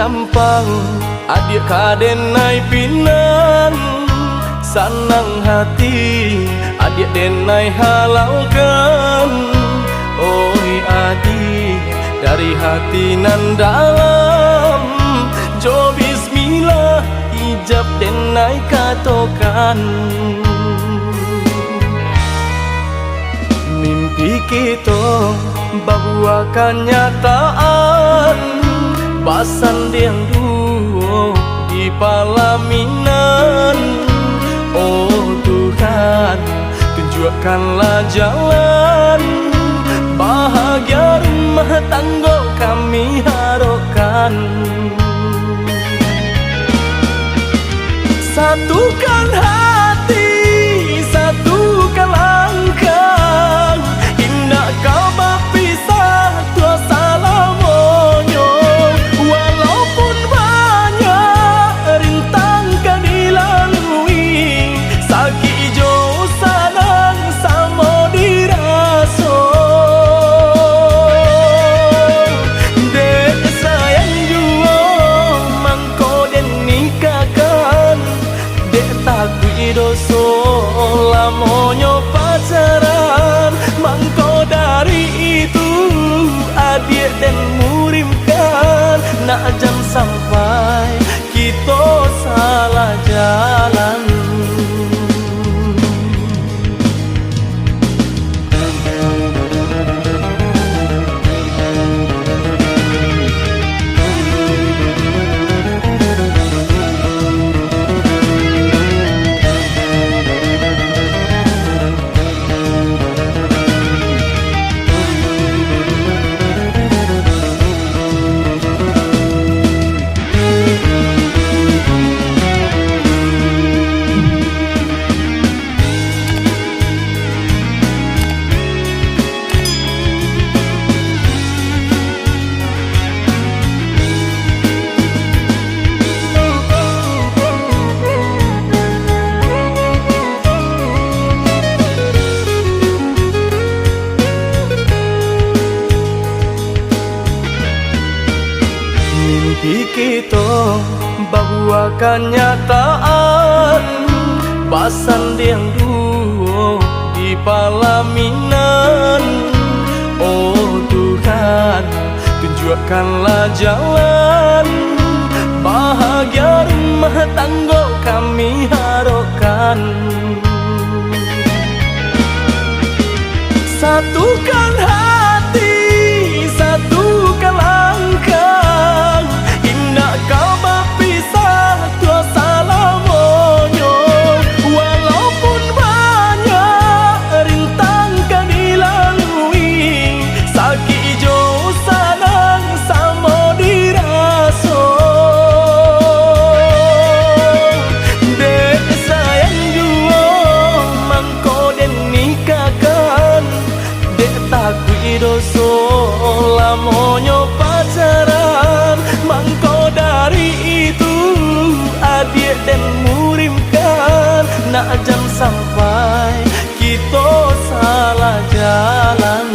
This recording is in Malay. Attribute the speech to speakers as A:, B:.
A: gampang adik kadenai pinan, sanang hati adik denai halalkan. Oi adik dari hati nan dalam, jo bismillah ijab denai katokan. Mimpi kita bahwa kenyataan, basan yang duo di palaminan. Oh Tuhan, tunjukkanlah jalan, bahagia rumah tangga kami harapkan. Satukan hati, satukan langkah, indah kau berpisah tua salamonyo. Walaupun banyak rintang kan dilalui, sakit jauh sanang sama diraso. Dek sayang jua mangko den nikahkan, dek takui doso lamonyo pacaran. Mangko dari itu adik dan murimkan, nak jam sampai kita salah jalan. Mimpi kita bahwa kenyataan, basan yang duo di palaminan. Oh Tuhan, tunjukkanlah jalan, bahagia rumah tangga kami harapkan. Satukan hati, satukan langkah, indah kau berpisah tua salamonyo. Walaupun banyak rintang kan dilalui, sakit jauh sanang sama diraso. Dek sayang jua mangko den nikahkan, dek takui doso lamonyo pacaran. Mangko dari itu adik dan murimkan, nak jam sampai kita salah jalan.